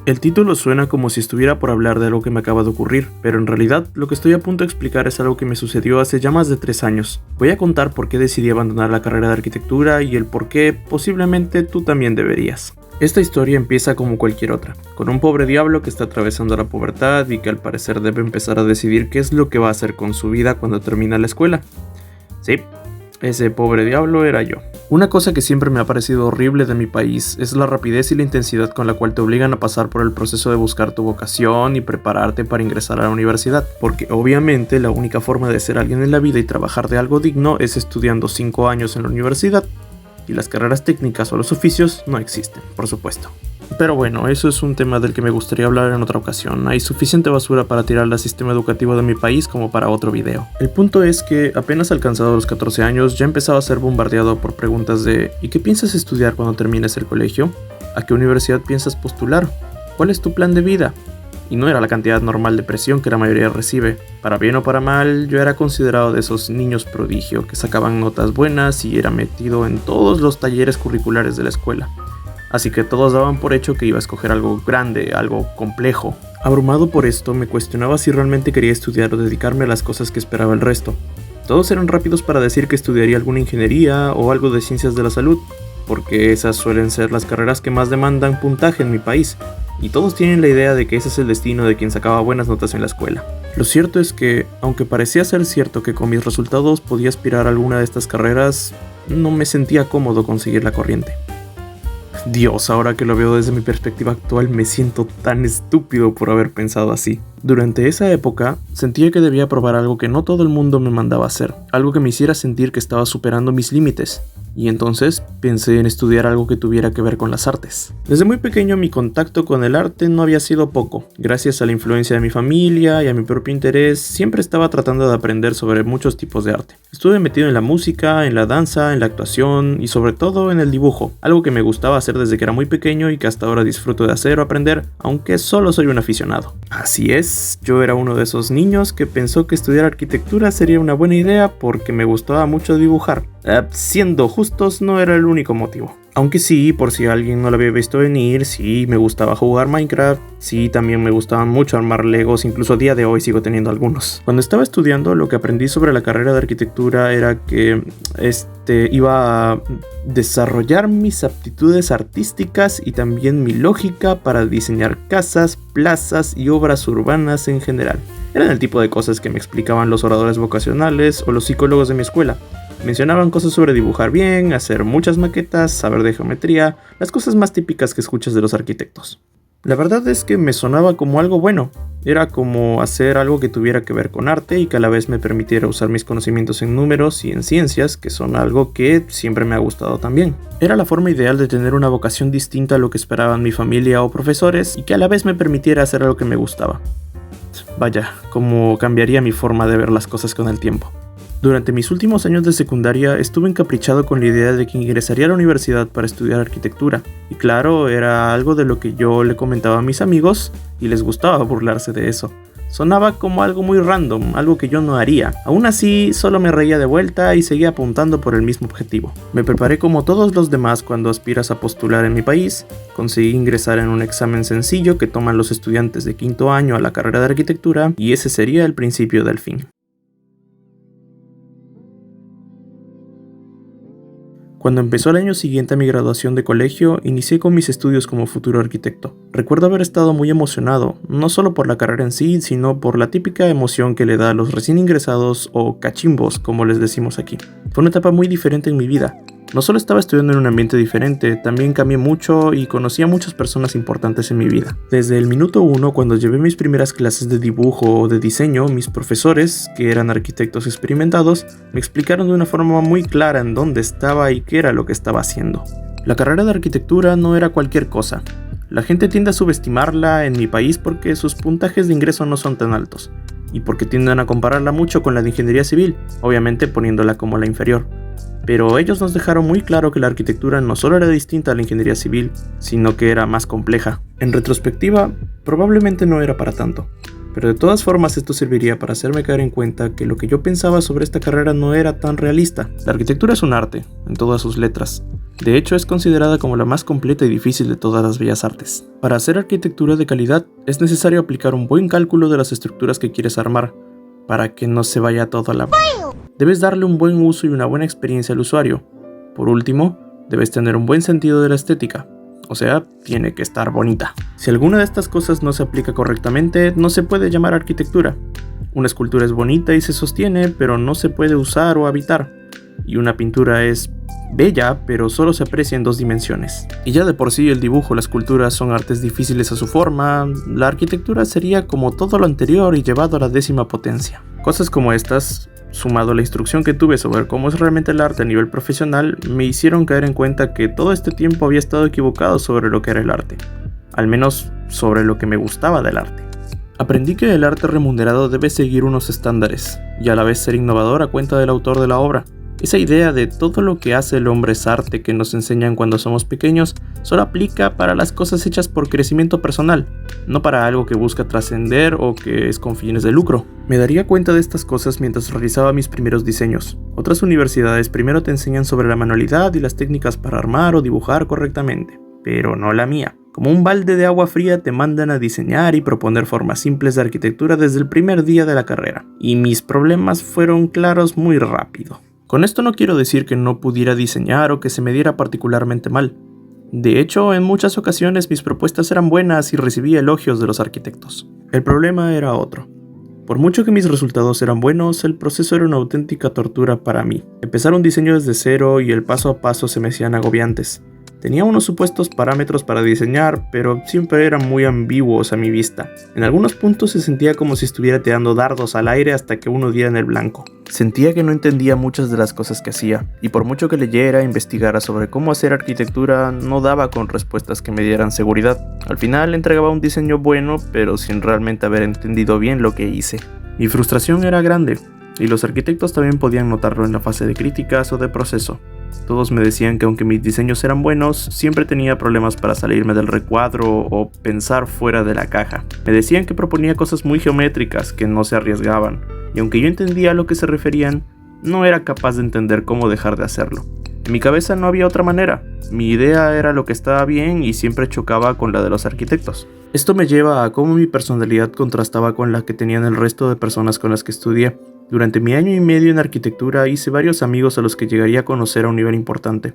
El título suena como si estuviera por hablar de algo que me acaba de ocurrir, pero en realidad lo que estoy a punto de explicar es algo que me sucedió hace ya más de 3 años. Voy a contar por qué decidí abandonar la carrera de arquitectura y el por qué posiblemente tú también deberías. Esta historia empieza como cualquier otra, con un pobre diablo que está atravesando la pubertad y que al parecer debe empezar a decidir qué es lo que va a hacer con su vida cuando termina la escuela. Sí, ese pobre diablo era yo. Una cosa que siempre me ha parecido horrible de mi país es la rapidez y la intensidad con la cual te obligan a pasar por el proceso de buscar tu vocación y prepararte para ingresar a la universidad, porque obviamente la única forma de ser alguien en la vida y trabajar de algo digno es estudiando 5 años en la universidad, y las carreras técnicas o los oficios no existen, por supuesto. Pero bueno, eso es un tema del que me gustaría hablar en otra ocasión. Hay suficiente basura para tirarle al sistema educativo de mi país como para otro video. El punto es que apenas alcanzado los 14 años ya empezaba a ser bombardeado por preguntas de ¿y qué piensas estudiar cuando termines el colegio? ¿A qué universidad piensas postular? ¿Cuál es tu plan de vida? Y no era la cantidad normal de presión que la mayoría recibe. Para bien o para mal, yo era considerado de esos niños prodigio que sacaban notas buenas y era metido en todos los talleres curriculares de la escuela. Así que todos daban por hecho que iba a escoger algo grande, algo complejo. Abrumado por esto, me cuestionaba si realmente quería estudiar o dedicarme a las cosas que esperaba el resto. Todos eran rápidos para decir que estudiaría alguna ingeniería o algo de ciencias de la salud, porque esas suelen ser las carreras que más demandan puntaje en mi país, y todos tienen la idea de que ese es el destino de quien sacaba buenas notas en la escuela. Lo cierto es que, aunque parecía ser cierto que con mis resultados podía aspirar a alguna de estas carreras, no me sentía cómodo con seguir la corriente. Dios, ahora que lo veo desde mi perspectiva actual me siento tan estúpido por haber pensado así. Durante esa época, sentía que debía probar algo que no todo el mundo me mandaba hacer, algo que me hiciera sentir que estaba superando mis límites, y entonces pensé en estudiar algo que tuviera que ver con las artes. Desde muy pequeño mi contacto con el arte no había sido poco. Gracias a la influencia de mi familia y a mi propio interés, siempre estaba tratando de aprender sobre muchos tipos de arte. Estuve metido en la música, en la danza, en la actuación y sobre todo en el dibujo, algo que me gustaba hacer desde que era muy pequeño y que hasta ahora disfruto de hacer o aprender, aunque solo soy un aficionado. Así es, yo era uno de esos niños que pensó que estudiar arquitectura sería una buena idea porque me gustaba mucho dibujar. Siendo justos, no era el único motivo. Aunque sí, por si alguien no lo había visto venir, sí me gustaba jugar Minecraft, sí también me gustaba mucho armar Legos, incluso a día de hoy sigo teniendo algunos. Cuando estaba estudiando, lo que aprendí sobre la carrera de arquitectura era que iba a desarrollar mis aptitudes artísticas y también mi lógica para diseñar casas, plazas y obras urbanas en general. Eran el tipo de cosas que me explicaban los oradores vocacionales o los psicólogos de mi escuela. Mencionaban cosas sobre dibujar bien, hacer muchas maquetas, saber de geometría, las cosas más típicas que escuchas de los arquitectos. La verdad es que me sonaba como algo bueno. Era como hacer algo que tuviera que ver con arte y que a la vez me permitiera usar mis conocimientos en números y en ciencias, que son algo que siempre me ha gustado también. Era la forma ideal de tener una vocación distinta a lo que esperaban mi familia o profesores y que a la vez me permitiera hacer algo que me gustaba. Vaya, cómo cambiaría mi forma de ver las cosas con el tiempo. Durante mis últimos años de secundaria estuve encaprichado con la idea de que ingresaría a la universidad para estudiar arquitectura. Y claro, era algo de lo que yo le comentaba a mis amigos y les gustaba burlarse de eso. Sonaba como algo muy random, algo que yo no haría. Aún así, solo me reía de vuelta y seguía apuntando por el mismo objetivo. Me preparé como todos los demás cuando aspiras a postular en mi país. Conseguí ingresar en un examen sencillo que toman los estudiantes de 5º año a la carrera de arquitectura y ese sería el principio del fin. Cuando empezó el año siguiente a mi graduación de colegio, inicié con mis estudios como futuro arquitecto. Recuerdo haber estado muy emocionado, no solo por la carrera en sí, sino por la típica emoción que le da a los recién ingresados o cachimbos, como les decimos aquí. Fue una etapa muy diferente en mi vida. No solo estaba estudiando en un ambiente diferente, también cambié mucho y conocí a muchas personas importantes en mi vida. Desde el minuto 1, cuando llevé mis primeras clases de dibujo o de diseño, mis profesores, que eran arquitectos experimentados, me explicaron de una forma muy clara en dónde estaba y qué era lo que estaba haciendo. La carrera de arquitectura no era cualquier cosa. La gente tiende a subestimarla en mi país porque sus puntajes de ingreso no son tan altos, y porque tienden a compararla mucho con la de ingeniería civil, obviamente poniéndola como la inferior. Pero ellos nos dejaron muy claro que la arquitectura no solo era distinta a la ingeniería civil, sino que era más compleja. En retrospectiva, probablemente no era para tanto. Pero de todas formas esto serviría para hacerme caer en cuenta que lo que yo pensaba sobre esta carrera no era tan realista. La arquitectura es un arte, en todas sus letras. De hecho es considerada como la más completa y difícil de todas las bellas artes. Para hacer arquitectura de calidad es necesario aplicar un buen cálculo de las estructuras que quieres armar, para que no se vaya todo a la... Debes darle un buen uso y una buena experiencia al usuario. Por último, debes tener un buen sentido de la estética. O sea, tiene que estar bonita. Si alguna de estas cosas no se aplica correctamente, no se puede llamar arquitectura. Una escultura es bonita y se sostiene, pero no se puede usar o habitar. Y una pintura es bella, pero solo se aprecia en 2 dimensiones. Y ya de por sí el dibujo, la escultura son artes difíciles a su forma, la arquitectura sería como todo lo anterior y llevado a la 10ª potencia. Cosas como estas, sumado a la instrucción que tuve sobre cómo es realmente el arte a nivel profesional, me hicieron caer en cuenta que todo este tiempo había estado equivocado sobre lo que era el arte. Al menos sobre lo que me gustaba del arte. Aprendí que el arte remunerado debe seguir unos estándares, y a la vez ser innovador a cuenta del autor de la obra. Esa idea de todo lo que hace el hombre es arte que nos enseñan cuando somos pequeños solo aplica para las cosas hechas por crecimiento personal, no para algo que busca trascender o que es con fines de lucro. Me daría cuenta de estas cosas mientras realizaba mis primeros diseños. Otras universidades primero te enseñan sobre la manualidad y las técnicas para armar o dibujar correctamente, pero no la mía. Como un balde de agua fría te mandan a diseñar y proponer formas simples de arquitectura desde el primer día de la carrera, y mis problemas fueron claros muy rápido. Con esto no quiero decir que no pudiera diseñar o que se me diera particularmente mal. De hecho, en muchas ocasiones mis propuestas eran buenas y recibía elogios de los arquitectos. El problema era otro. Por mucho que mis resultados eran buenos, el proceso era una auténtica tortura para mí. Empezar un diseño desde cero y el paso a paso se me hacían agobiantes. Tenía unos supuestos parámetros para diseñar, pero siempre eran muy ambiguos a mi vista. En algunos puntos se sentía como si estuviera tirando dardos al aire hasta que uno diera en el blanco. Sentía que no entendía muchas de las cosas que hacía, y por mucho que leyera e investigara sobre cómo hacer arquitectura, no daba con respuestas que me dieran seguridad. Al final entregaba un diseño bueno, pero sin realmente haber entendido bien lo que hice. Mi frustración era grande, y los arquitectos también podían notarlo en la fase de críticas o de proceso. Todos me decían que aunque mis diseños eran buenos, siempre tenía problemas para salirme del recuadro o pensar fuera de la caja. Me decían que proponía cosas muy geométricas que no se arriesgaban, y aunque yo entendía a lo que se referían, no era capaz de entender cómo dejar de hacerlo. En mi cabeza no había otra manera, mi idea era lo que estaba bien y siempre chocaba con la de los arquitectos. Esto me lleva a cómo mi personalidad contrastaba con la que tenían el resto de personas con las que estudié. Durante mi año y medio en arquitectura hice varios amigos a los que llegaría a conocer a un nivel importante,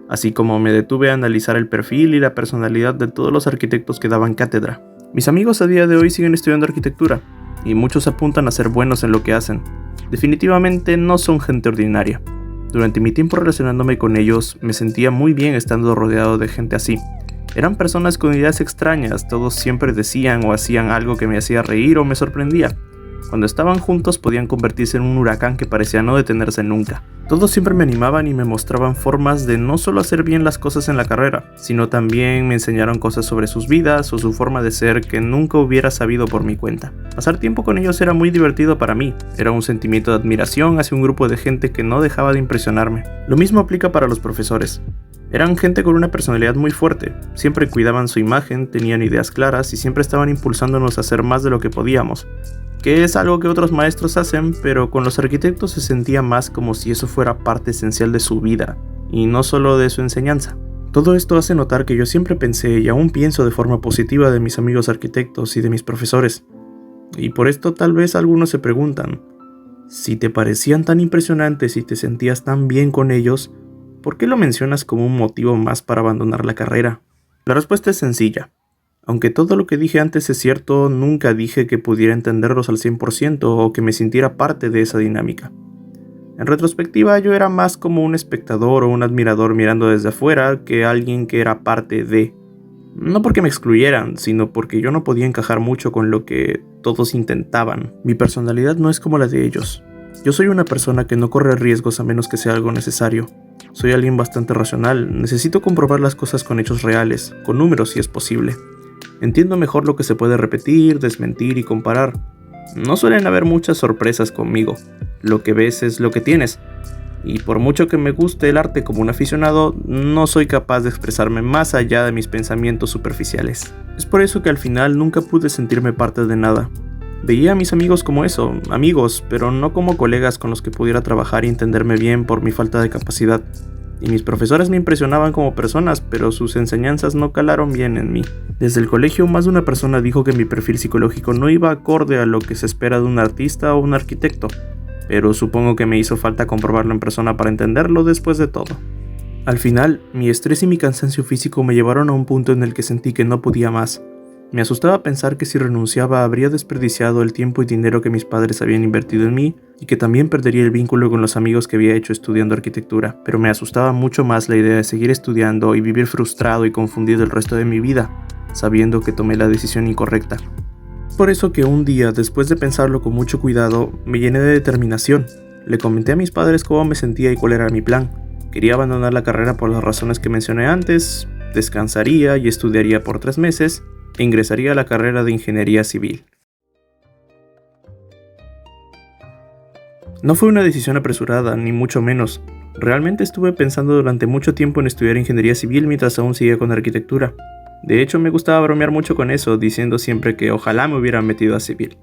así como me detuve a analizar el perfil y la personalidad de todos los arquitectos que daban cátedra. Mis amigos a día de hoy siguen estudiando arquitectura, y muchos apuntan a ser buenos en lo que hacen. Definitivamente no son gente ordinaria. Durante mi tiempo relacionándome con ellos, me sentía muy bien estando rodeado de gente así. Eran personas con ideas extrañas, todos siempre decían o hacían algo que me hacía reír o me sorprendía. Cuando estaban juntos podían convertirse en un huracán que parecía no detenerse nunca. Todos siempre me animaban y me mostraban formas de no solo hacer bien las cosas en la carrera, sino también me enseñaron cosas sobre sus vidas o su forma de ser que nunca hubiera sabido por mi cuenta. Pasar tiempo con ellos era muy divertido para mí, era un sentimiento de admiración hacia un grupo de gente que no dejaba de impresionarme. Lo mismo aplica para los profesores. Eran gente con una personalidad muy fuerte, siempre cuidaban su imagen, tenían ideas claras y siempre estaban impulsándonos a hacer más de lo que podíamos, que es algo que otros maestros hacen, pero con los arquitectos se sentía más como si eso fuera parte esencial de su vida, y no solo de su enseñanza. Todo esto hace notar que yo siempre pensé y aún pienso de forma positiva de mis amigos arquitectos y de mis profesores. Y por esto tal vez algunos se preguntan, si te parecían tan impresionantes y te sentías tan bien con ellos, ¿por qué lo mencionas como un motivo más para abandonar la carrera? La respuesta es sencilla. Aunque todo lo que dije antes es cierto, nunca dije que pudiera entenderlos al 100% o que me sintiera parte de esa dinámica. En retrospectiva, yo era más como un espectador o un admirador mirando desde afuera que alguien que era parte de. No porque me excluyeran, sino porque yo no podía encajar mucho con lo que todos intentaban. Mi personalidad no es como la de ellos. Yo soy una persona que no corre riesgos a menos que sea algo necesario. Soy alguien bastante racional, necesito comprobar las cosas con hechos reales, con números si es posible. Entiendo mejor lo que se puede repetir, desmentir y comparar. No suelen haber muchas sorpresas conmigo. Lo que ves es lo que tienes. Y por mucho que me guste el arte como un aficionado, no soy capaz de expresarme más allá de mis pensamientos superficiales. Es por eso que al final nunca pude sentirme parte de nada. Veía a mis amigos como eso, amigos, pero no como colegas con los que pudiera trabajar y entenderme bien por mi falta de capacidad. Y mis profesores me impresionaban como personas, pero sus enseñanzas no calaron bien en mí. Desde el colegio, más de una persona dijo que mi perfil psicológico no iba acorde a lo que se espera de un artista o un arquitecto, pero supongo que me hizo falta comprobarlo en persona para entenderlo después de todo. Al final, mi estrés y mi cansancio físico me llevaron a un punto en el que sentí que no podía más. Me asustaba pensar que si renunciaba habría desperdiciado el tiempo y dinero que mis padres habían invertido en mí y que también perdería el vínculo con los amigos que había hecho estudiando arquitectura, pero me asustaba mucho más la idea de seguir estudiando y vivir frustrado y confundido el resto de mi vida, sabiendo que tomé la decisión incorrecta. Por eso que un día, después de pensarlo con mucho cuidado, me llené de determinación. Le comenté a mis padres cómo me sentía y cuál era mi plan. Quería abandonar la carrera por las razones que mencioné antes, descansaría y estudiaría por 3 meses, e ingresaría a la carrera de ingeniería civil. No fue una decisión apresurada, ni mucho menos. Realmente estuve pensando durante mucho tiempo en estudiar ingeniería civil mientras aún seguía con arquitectura. De hecho, me gustaba bromear mucho con eso, diciendo siempre que ojalá me hubiera metido a civil.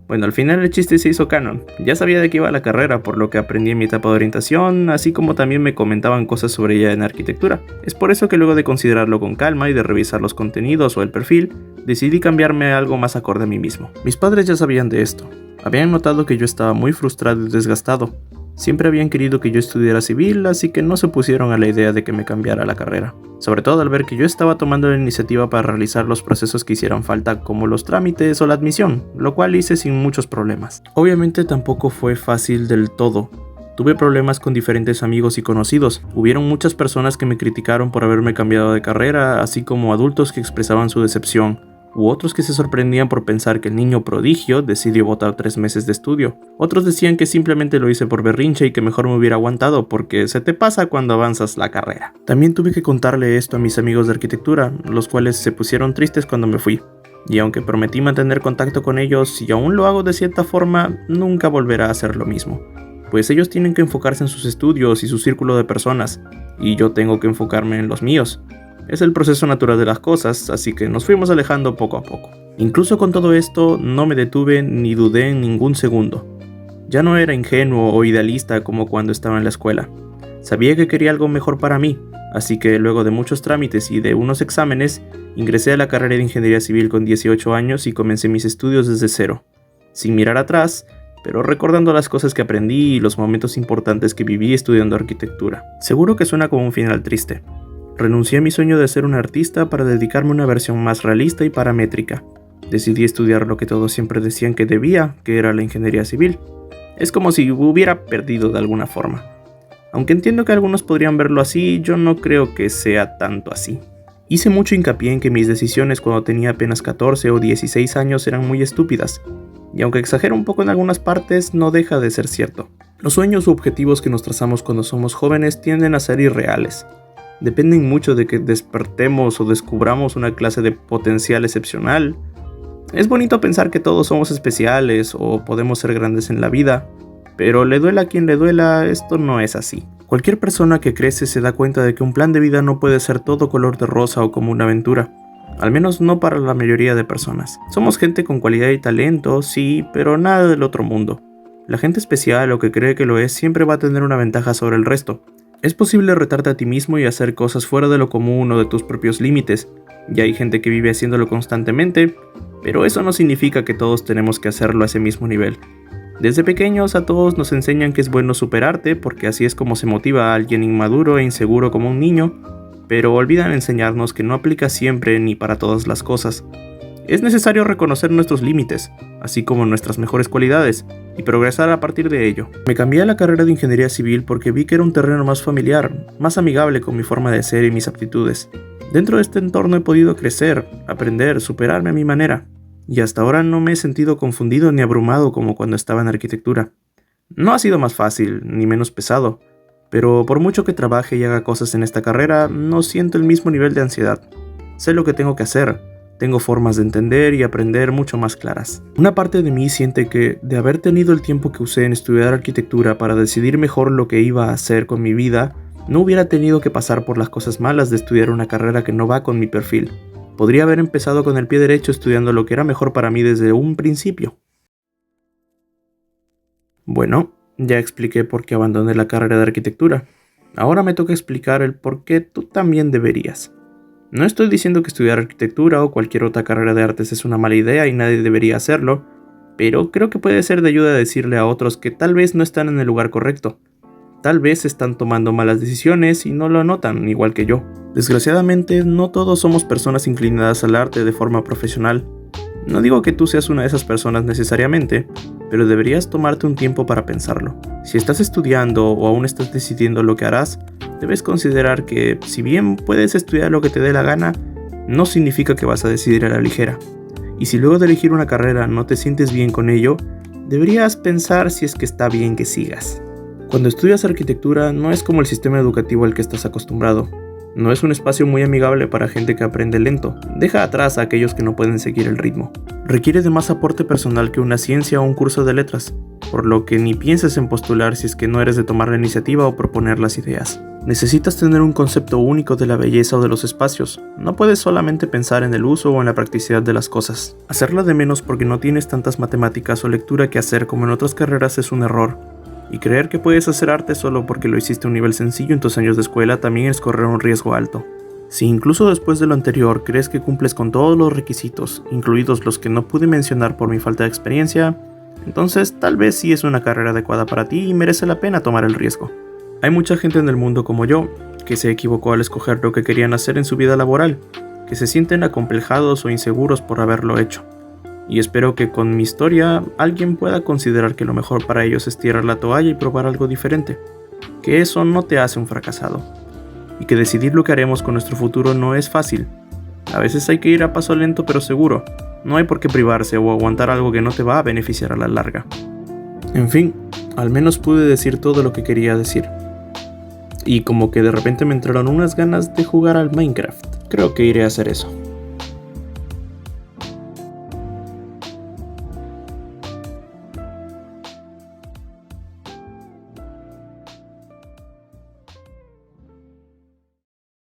Bueno, al final el chiste se hizo canon. Ya sabía de qué iba la carrera, por lo que aprendí en mi etapa de orientación, así como también me comentaban cosas sobre ella en arquitectura. Es por eso que luego de considerarlo con calma y de revisar los contenidos o el perfil, decidí cambiarme a algo más acorde a mí mismo. Mis padres ya sabían de esto. Habían notado que yo estaba muy frustrado y desgastado. Siempre habían querido que yo estudiara civil, así que no se opusieron a la idea de que me cambiara la carrera. Sobre todo al ver que yo estaba tomando la iniciativa para realizar los procesos que hicieran falta, como los trámites o la admisión, lo cual hice sin muchos problemas. Obviamente tampoco fue fácil del todo. Tuve problemas con diferentes amigos y conocidos. Hubieron muchas personas que me criticaron por haberme cambiado de carrera, así como adultos que expresaban su decepción, u otros que se sorprendían por pensar que el niño prodigio decidió botar 3 meses de estudio. Otros decían que simplemente lo hice por berrinche y que mejor me hubiera aguantado porque se te pasa cuando avanzas la carrera. También tuve que contarle esto a mis amigos de arquitectura, los cuales se pusieron tristes cuando me fui. Y aunque prometí mantener contacto con ellos y aún lo hago de cierta forma, nunca volverá a hacer lo mismo. Pues ellos tienen que enfocarse en sus estudios y su círculo de personas, y yo tengo que enfocarme en los míos. Es el proceso natural de las cosas, así que nos fuimos alejando poco a poco. Incluso con todo esto, no me detuve ni dudé en ningún segundo. Ya no era ingenuo o idealista como cuando estaba en la escuela. Sabía que quería algo mejor para mí, así que luego de muchos trámites y de unos exámenes, ingresé a la carrera de ingeniería civil con 18 años y comencé mis estudios desde cero. Sin mirar atrás, pero recordando las cosas que aprendí y los momentos importantes que viví estudiando arquitectura. Seguro que suena como un final triste. Renuncié a mi sueño de ser un artista para dedicarme a una versión más realista y paramétrica. Decidí estudiar lo que todos siempre decían que debía, que era la ingeniería civil. Es como si hubiera perdido de alguna forma. Aunque entiendo que algunos podrían verlo así, yo no creo que sea tanto así. Hice mucho hincapié en que mis decisiones cuando tenía apenas 14 o 16 años eran muy estúpidas. Y aunque exagero un poco en algunas partes, no deja de ser cierto. Los sueños u objetivos que nos trazamos cuando somos jóvenes tienden a ser irreales. Dependen mucho de que despertemos o descubramos una clase de potencial excepcional. Es bonito pensar que todos somos especiales o podemos ser grandes en la vida, pero le duela a quien le duela, esto no es así. Cualquier persona que crece se da cuenta de que un plan de vida no puede ser todo color de rosa o como una aventura. Al menos no para la mayoría de personas. Somos gente con cualidad y talento, sí, pero nada del otro mundo. La gente especial o que cree que lo es siempre va a tener una ventaja sobre el resto. Es posible retarte a ti mismo y hacer cosas fuera de lo común o de tus propios límites. Ya hay gente que vive haciéndolo constantemente, pero eso no significa que todos tenemos que hacerlo a ese mismo nivel. Desde pequeños a todos nos enseñan que es bueno superarte porque así es como se motiva a alguien inmaduro e inseguro como un niño, pero olvidan enseñarnos que no aplica siempre ni para todas las cosas. Es necesario reconocer nuestros límites, así como nuestras mejores cualidades, y progresar a partir de ello. Me cambié a la carrera de ingeniería civil porque vi que era un terreno más familiar, más amigable con mi forma de ser y mis aptitudes. Dentro de este entorno he podido crecer, aprender, superarme a mi manera, y hasta ahora no me he sentido confundido ni abrumado como cuando estaba en arquitectura. No ha sido más fácil, ni menos pesado, pero por mucho que trabaje y haga cosas en esta carrera, no siento el mismo nivel de ansiedad. Sé lo que tengo que hacer. Tengo formas de entender y aprender mucho más claras. Una parte de mí siente que, de haber tenido el tiempo que usé en estudiar arquitectura para decidir mejor lo que iba a hacer con mi vida, no hubiera tenido que pasar por las cosas malas de estudiar una carrera que no va con mi perfil. Podría haber empezado con el pie derecho estudiando lo que era mejor para mí desde un principio. Bueno, ya expliqué por qué abandoné la carrera de arquitectura. Ahora me toca explicar el por qué tú también deberías. No estoy diciendo que estudiar arquitectura o cualquier otra carrera de artes es una mala idea y nadie debería hacerlo, pero creo que puede ser de ayuda decirle a otros que tal vez no están en el lugar correcto. Tal vez están tomando malas decisiones y no lo notan, igual que yo. Desgraciadamente, no todos somos personas inclinadas al arte de forma profesional. No digo que tú seas una de esas personas necesariamente, pero deberías tomarte un tiempo para pensarlo. Si estás estudiando o aún estás decidiendo lo que harás, debes considerar que, si bien puedes estudiar lo que te dé la gana, no significa que vas a decidir a la ligera. Y si luego de elegir una carrera no te sientes bien con ello, deberías pensar si es que está bien que sigas. Cuando estudias arquitectura no es como el sistema educativo al que estás acostumbrado. No es un espacio muy amigable para gente que aprende lento. Deja atrás a aquellos que no pueden seguir el ritmo. Requiere de más aporte personal que una ciencia o un curso de letras, por lo que ni pienses en postular si es que no eres de tomar la iniciativa o proponer las ideas. Necesitas tener un concepto único de la belleza o de los espacios. No puedes solamente pensar en el uso o en la practicidad de las cosas. Hacerla de menos porque no tienes tantas matemáticas o lectura que hacer como en otras carreras es un error. Y creer que puedes hacer arte solo porque lo hiciste a un nivel sencillo en tus años de escuela también es correr un riesgo alto. Si incluso después de lo anterior crees que cumples con todos los requisitos, incluidos los que no pude mencionar por mi falta de experiencia, entonces tal vez sí es una carrera adecuada para ti y merece la pena tomar el riesgo. Hay mucha gente en el mundo como yo, que se equivocó al escoger lo que querían hacer en su vida laboral, que se sienten acomplejados o inseguros por haberlo hecho. Y espero que con mi historia alguien pueda considerar que lo mejor para ellos es tirar la toalla y probar algo diferente, que eso no te hace un fracasado, y que decidir lo que haremos con nuestro futuro no es fácil. A veces hay que ir a paso lento pero seguro, no hay por qué privarse o aguantar algo que no te va a beneficiar a la larga. En fin, al menos pude decir todo lo que quería decir. Y como que de repente me entraron unas ganas de jugar al Minecraft. Creo que iré a hacer eso.